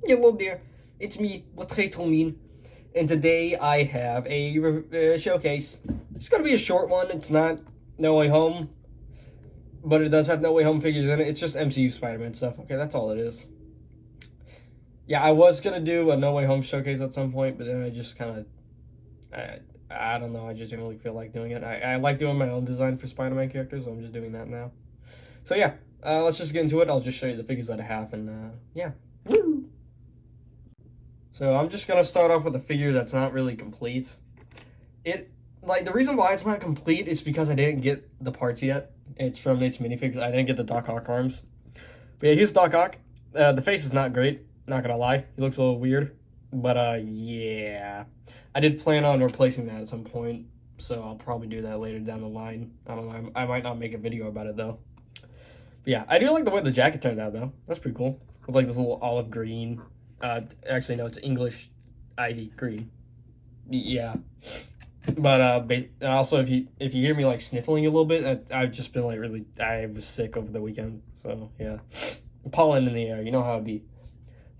Yeah, little dear. It's me, Mean, and today I have a showcase. It's gonna be a short one. It's not No Way Home, but it does have No Way Home figures in it. It's just MCU Spider-Man stuff. Okay, that's all it is. Yeah, I was gonna do a No Way Home showcase at some point, but then I just kind of, I don't know. I just didn't really feel like doing it. I like doing my own design for Spider-Man characters, so I'm just doing that now. So yeah, let's just get into it. I'll just show you the figures that I have, and yeah. Woo! So I'm just gonna start off with a figure that's not really complete. The reason why it's not complete is because I didn't get the parts yet. It's from Nate's Minifigs. I didn't get the Doc Ock arms. But yeah, here's Doc Ock. The face is not great, not gonna lie. He looks a little weird. But yeah. I did plan on replacing that at some point, so I'll probably do that later down the line. I don't know, I might not make a video about it though. But yeah, I do like the way the jacket turned out though. That's pretty cool. With like this little olive green. Actually no, it's English ivy green. Yeah. But also if you hear me like sniffling a little bit, I've just been like I was sick over the weekend. So yeah. Pollen in the air, you know how it be.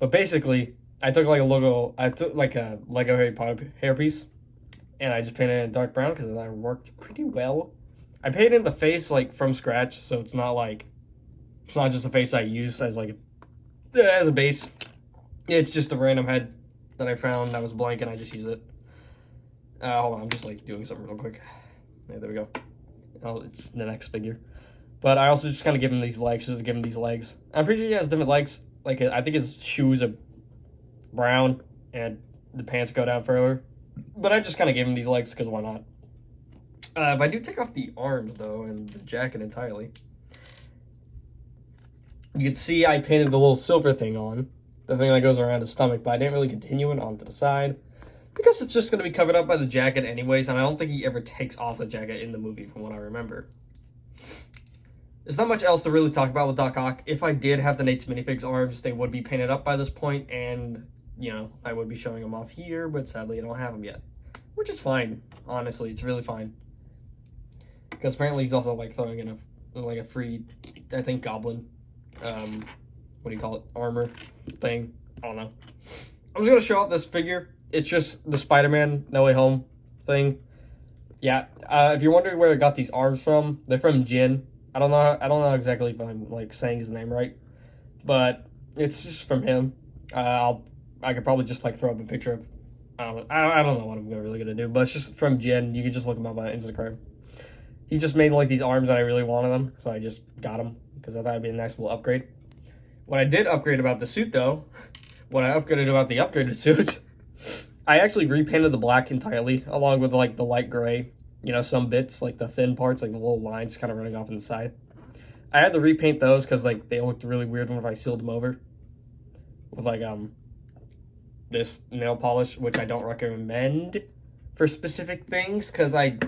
But basically, I took like a Lego Harry Potter hairpiece, and I just painted it in dark brown because that worked pretty well. I painted the face like from scratch, so it's not just a face I use as as a base. It's just a random head that I found that was blank, and I just use it. Hold on, I'm just like doing something real quick. Yeah, there we go. Oh, it's the next figure. But I also just kind of give him these legs, just to give him these legs. I'm pretty sure he has different legs. Like, I think his shoes are brown and the pants go down further. But I just kind of gave him these legs because why not? If I do take off the arms, though, and the jacket entirely, you can see I painted the little silver thing on. The thing that goes around his stomach, but I didn't really continue it onto the side. Because it's just going to be covered up by the jacket anyways, and I don't think he ever takes off the jacket in the movie from what I remember. There's not much else to really talk about with Doc Ock. If I did have the Nate's Minifigs arms, they would be painted up by this point, and, you know, I would be showing them off here, but sadly I don't have them yet. Which is fine, honestly, it's really fine. Because apparently he's also, like, throwing in a free, I think, goblin, what do you call it, armor thing. I don't know. I'm just going to show off this figure. It's just the Spider-Man No Way Home thing. Yeah, if you're wondering where I got these arms from, they're from Jin. I don't know exactly if I'm like saying his name right, but it's just from him. I could probably just like throw up a picture of. I don't know what I'm really gonna do, but it's just from Jin. You can just look him up on Instagram. He just made like these arms and I really wanted them, so I just got them because I thought it'd be a nice little upgrade. What I did upgrade about the suit though, what I upgraded about the upgraded suit. I actually repainted the black entirely, along with like the light gray, you know, some bits, like the thin parts, like the little lines kind of running off on the side. I had to repaint those because like they looked really weird whenever I sealed them over. With like this nail polish, which I don't recommend for specific things, because I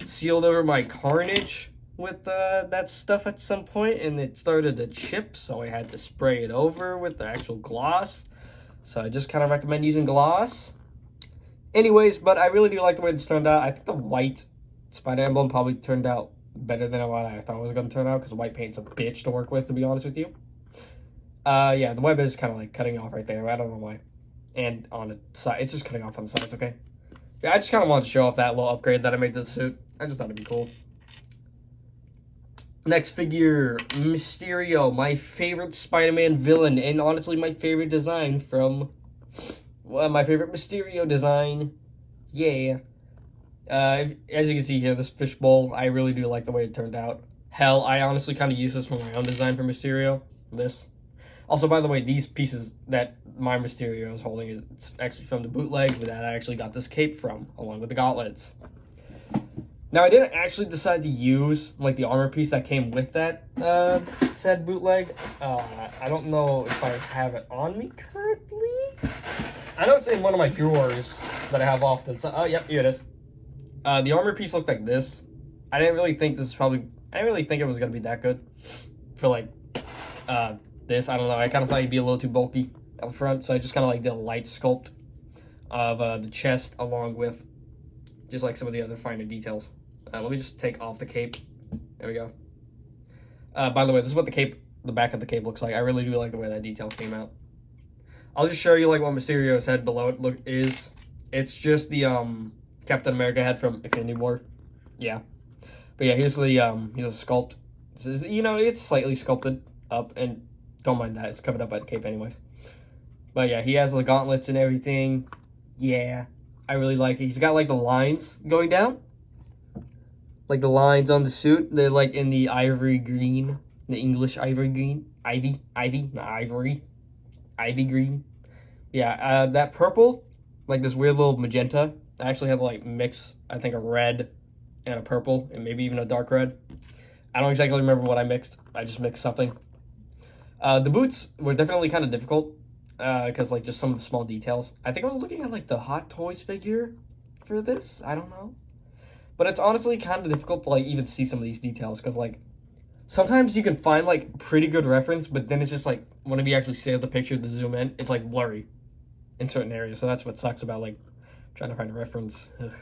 sealed over my Carnage with that stuff at some point, and it started to chip, so I had to spray it over with the actual gloss. So I just kind of recommend using gloss. Anyways, but I really do like the way this turned out. I think the white spider emblem probably turned out better than what I thought it was going to turn out, because white paint's a bitch to work with, to be honest with you. Yeah, the web is kind of like cutting off right there. I don't know why. And on the side, it's just cutting off on the sides, okay? Yeah, I just kind of wanted to show off that little upgrade that I made to the suit. I just thought it'd be cool. Next figure, Mysterio, my favorite Spider-Man villain, and honestly my favorite design from, well, my favorite Mysterio design. Yeah. As you can see here, this fishbowl, I really do like the way it turned out. Hell, I honestly kind of use this for my own design for Mysterio. This. Also, by the way, these pieces that my Mysterio is holding, it's actually from the bootleg that I actually got this cape from, along with the gauntlets. Now, I didn't actually decide to use, like, the armor piece that came with that said bootleg. I don't know if I have it on me currently. I know it's in one of my drawers that I have off the side. Oh, yep, here it is. The armor piece looked like this. I didn't really think it was going to be that good for, like, this. I don't know. I kind of thought he'd be a little too bulky up front, so I just kind of, like, did a light sculpt of the chest along with just, like, some of the other finer details. Let me just take off the cape. There we go. By the way, this is what the back of the cape looks like. I really do like the way that detail came out. I'll just show you like what Mysterio's head below it is. It's just the Captain America head from Infinity War. Yeah. But yeah, here's the he's a sculpt. You know, it's slightly sculpted up, and don't mind that. It's covered up by the cape anyways. But yeah, he has the gauntlets and everything. Yeah. I really like it. He's got like the lines going down. Like the lines on the suit. They're like in the ivory green. The English ivory green. Ivy, not ivory. Ivy green. Yeah, that purple, like this weird little magenta. I actually had to like mix, I think, a red and a purple, and maybe even a dark red. I don't exactly remember what I mixed. I just mixed something. The boots were definitely kind of difficult, because like just some of the small details. I think I was looking at like the Hot Toys figure for this. I don't know. But it's honestly kind of difficult to like even see some of these details, because like sometimes you can find like pretty good reference, but then it's just like whenever you actually save the picture to zoom in, it's like blurry in certain areas. So that's what sucks about like trying to find a reference. Ugh.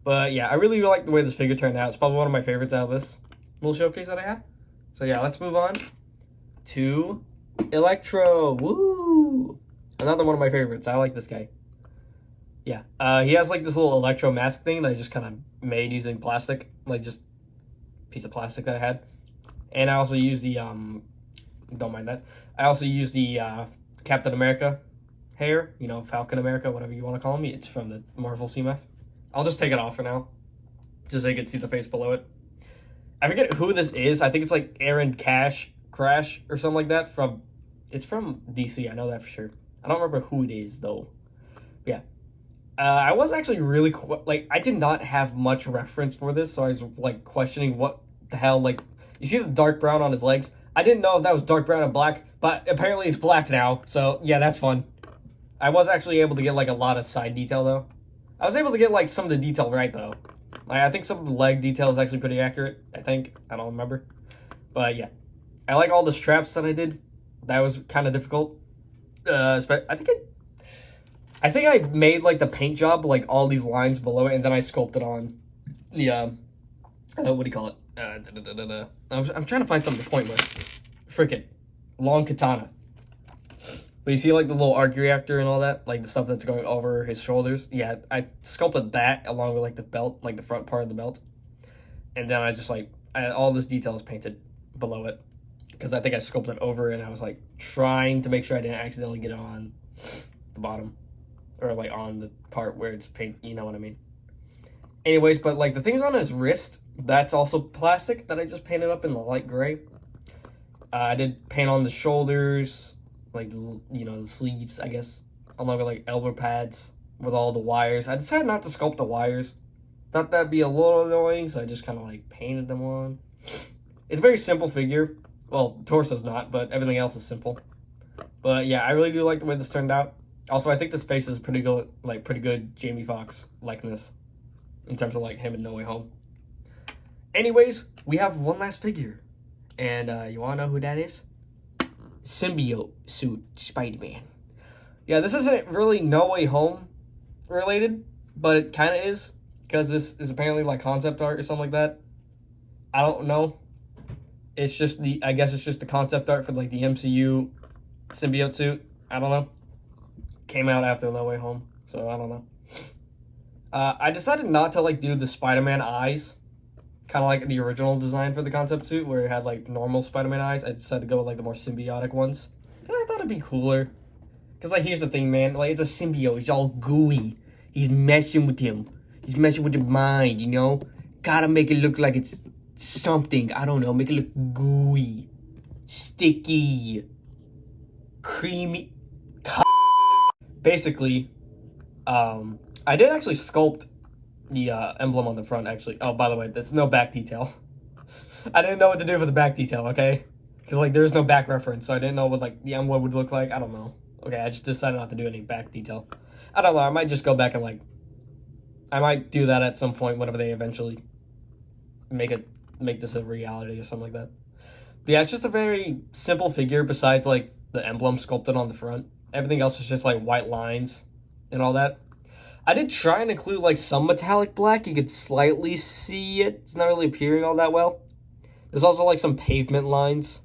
But yeah, I really like the way this figure turned out. It's probably one of my favorites out of this little showcase that I have. So yeah, let's move on to Electro. Woo! Another one of my favorites. I like this guy. Yeah, he has like this little Electro mask thing that I just kind of made using plastic, like just piece of plastic that I had. And I also use the don't mind that. I also use the Captain America hair, you know, Falcon America, whatever you want to call me. It's from the Marvel CMF. I'll just take it off for now, just so you can see the face below it. I forget who this is. I think it's like Aaron Crash or something like that. It's from DC. I know that for sure. I don't remember who it is though. But yeah. I was actually really like, I did not have much reference for this, so I was like questioning what the hell. Like, you see the dark brown on his legs? I didn't know if that was dark brown or black, but apparently it's black now. So yeah, that's fun. I was actually able to get like a lot of side detail though. I was able to get like some of the detail right though. Like, I think some of the leg detail is actually pretty accurate. I think, I don't remember, but yeah, I like all the straps that I did. That was kind of difficult. I think I made like the paint job, like all these lines below it, and then I sculpted on the what do you call it? I'm trying to find something to point with. Freaking long katana. But you see like the little arc reactor and all that, like the stuff that's going over his shoulders. Yeah, I sculpted that along with like the belt, like the front part of the belt, and then I just like all this detail is painted below it, because I think I sculpted over it, and I was like trying to make sure I didn't accidentally get it on the bottom. Or like on the part where it's paint, you know what I mean. Anyways, but like the things on his wrist, that's also plastic that I just painted up in the light gray. I did paint on the shoulders, like, you know, the sleeves, I guess, along with like elbow pads with all the wires. I decided not to sculpt the wires. Thought that'd be a little annoying, so I just kind of like painted them on. It's a very simple figure. Well, torso's not, but everything else is simple. But yeah, I really do like the way this turned out. Also, I think this face is pretty good Jamie Foxx likeness in terms of like him in No Way Home. Anyways, we have one last figure, and you wanna know who that is? Symbiote suit Spider-Man. Yeah, this isn't really No Way Home related, but it kind of is, because this is apparently like concept art or something like that. I don't know. It's just I guess it's just the concept art for like the MCU symbiote suit. I don't know. Came out after No Way Home, so I don't know. I decided not to like do the Spider-Man eyes, kind of like the original design for the concept suit, where it had like normal Spider-Man eyes. I decided to go with like the more symbiotic ones, and I thought it'd be cooler. Cause like here's the thing, man. Like it's a symbiote. He's all gooey. He's messing with him. He's messing with your mind. You know, gotta make it look like it's something. I don't know. Make it look gooey, sticky, creamy. Basically, I did actually sculpt the emblem on the front, actually. Oh, by the way, there's no back detail. I didn't know what to do for the back detail, okay? Because, like, there's no back reference, so I didn't know what, like, the emblem would look like. I don't know. Okay, I just decided not to do any back detail. I don't know. I might just go back and, like, I might do that at some point whenever they eventually make this a reality or something like that. But yeah, it's just a very simple figure besides, like, the emblem sculpted on the front. Everything else is just like white lines and all that. I did try and include like some metallic black. You could slightly see it. It's not really appearing all that well. There's also like some pavement lines.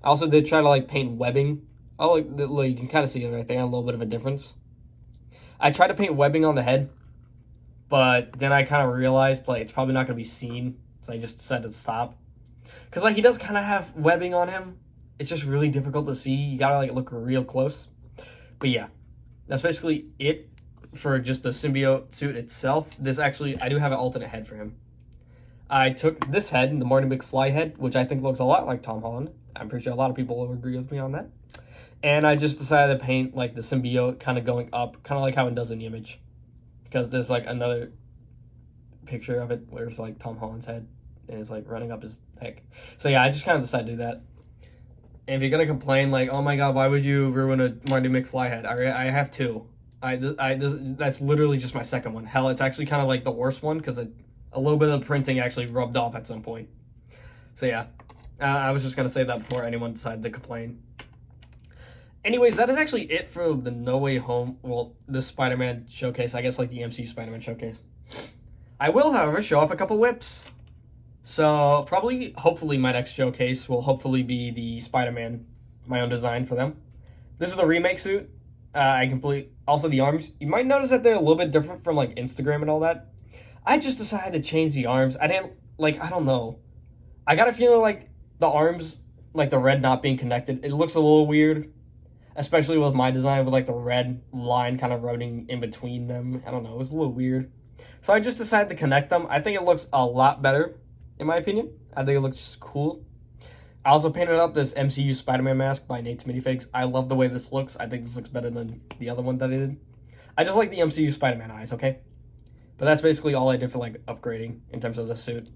I also did try to like paint webbing Oh, like you can kind of see it right there, a little bit of a difference. I tried to paint webbing on the head, but then I kind of realized like it's probably not going to be seen, so I just decided to stop. Because like he does kind of have webbing on him. It's just really difficult to see. You gotta like look real close. But yeah, that's basically it for just the symbiote suit itself. This actually, I do have an alternate head for him. I took this head, the Marty McFly head, which I think looks a lot like Tom Holland. I'm pretty sure a lot of people will agree with me on that. And I just decided to paint like the symbiote kind of going up, kind of like how it does in the image. Because there's like another picture of it where it's like Tom Holland's head and it's like running up his neck. So yeah, I just kind of decided to do that. And if you're gonna complain like, oh my god, why would you ruin a Marty McFly head? I have two. That's literally just my second one. Hell, it's actually kind of like the worst one because a little bit of the printing actually rubbed off at some point. So yeah, I was just gonna say that before anyone decided to complain. Anyways, that is actually it for the No Way Home, well, this Spider-Man showcase, I guess like the MCU Spider-Man showcase. I will, however, show off a couple whips. So, hopefully my next showcase will hopefully be the Spider-Man, my own design for them. This is the remake suit. Also the arms. You might notice that they're a little bit different from like Instagram and all that. I just decided to change the arms. I don't know. I got a feeling like the arms, like the red not being connected, it looks a little weird. Especially with my design with like the red line kind of running in between them. I don't know, it was a little weird. So I just decided to connect them. I think it looks a lot better, in my opinion. I think it looks just cool. I also painted up this MCU Spider-Man mask by Nate's Minifigs. I love the way this looks. I think this looks better than the other one that I did. I just like the MCU Spider-Man eyes, okay? But that's basically all I did for like upgrading in terms of the suit.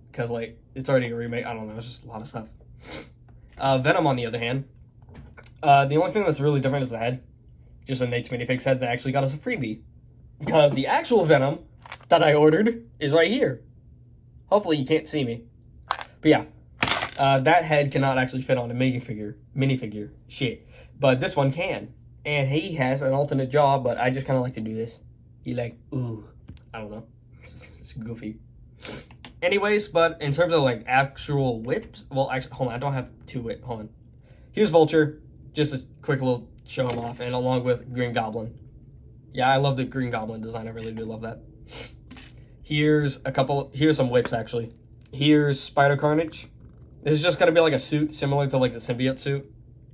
Because like, it's already a remake. I don't know, it's just a lot of stuff. Venom, on the other hand. The only thing that's really different is the head. Just a Nate's Minifigs head that actually got us a freebie. Because the actual Venom that I ordered is right here. Hopefully you can't see me. But yeah, that head cannot actually fit on a minifigure. Shit. But this one can. And he has an alternate jaw, but I just kind of like to do this. He like, ooh, I don't know. It's goofy. Anyways, but in terms of like actual whips, well, actually, hold on, I don't have two whip. Hold on. Here's Vulture. Just a quick little show him off, and along with Green Goblin. Yeah, I love the Green Goblin design. I really do love that. Here's some whips, actually. Here's Spider Carnage. This is just going to be like a suit similar to like the symbiote suit.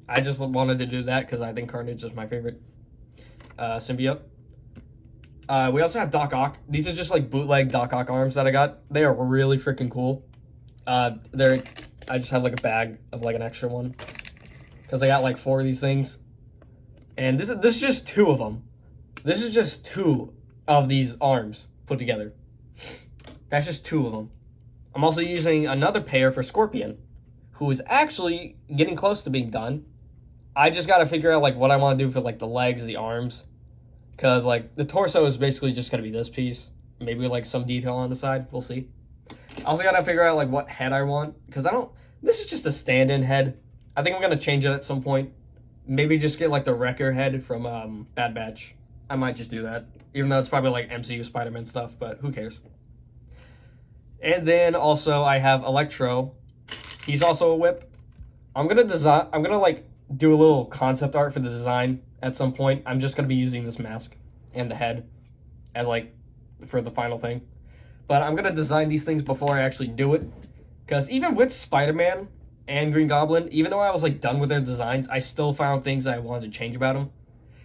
I just wanted to do that because I think Carnage is my favorite symbiote. We also have Doc Ock. These are just like bootleg Doc Ock arms that I got. They are really freaking cool. I just have like a bag of like an extra one. Because I got like 4 of these things. And this is just 2 of them. This is just 2 of these arms put together. That's just 2 of them. I'm also using another pair for Scorpion, who is actually getting close to being done. I just got to figure out like what I want to do for like the legs, the arms. Because like the torso is basically just going to be this piece. Maybe like some detail on the side. We'll see. I also got to figure out like what head I want. Because this is just a stand-in head. I think I'm going to change it at some point. Maybe just get like the Wrecker head from Bad Batch. I might just do that. Even though it's probably like MCU Spider-Man stuff, but who cares? And then also I have Electro. He's also a whip. I'm going to like do a little concept art for the design at some point. I'm just going to be using this mask and the head as like for the final thing. But I'm going to design these things before I actually do it. Because even with Spider-Man and Green Goblin, even though I was like done with their designs, I still found things I wanted to change about them.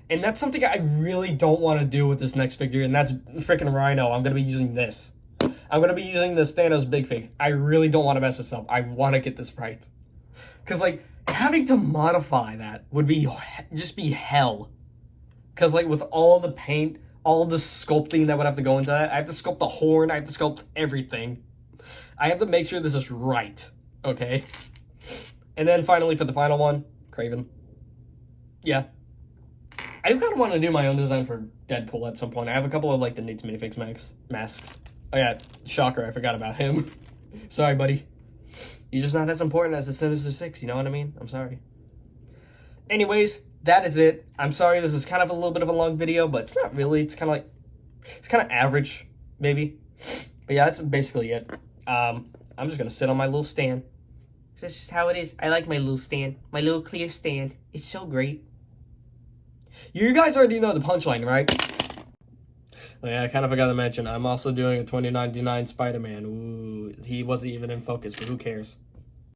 And that's something I really don't want to do with this next figure, and that's freaking Rhino. I'm going to be using this. I'm going to be using this Thanos Big Fig. I really don't want to mess this up. I want to get this right. Because like, having to modify that would just be hell. Because like, with all the paint, all the sculpting that would have to go into that, I have to sculpt the horn, I have to sculpt everything. I have to make sure this is right, okay? And then finally, for the final one, Kraven. Yeah. I do kind of want to do my own design for Deadpool at some point. I have a couple of, like, the Nate's Minifigs masks. Oh, yeah, Shocker, I forgot about him. Sorry, buddy. He's just not as important as the Sinister Six, you know what I mean? I'm sorry. Anyways, that is it. I'm sorry this is kind of a little bit of a long video, but it's not really. It's kind of average, maybe. But yeah, that's basically it. I'm just going to sit on my little stand. That's just how it is. I like my little stand. My little clear stand. It's so great. You guys already know the punchline, right? Oh, yeah, I kind of forgot to mention, I'm also doing a 2099 Spider-Man. Ooh, he wasn't even in focus, but who cares?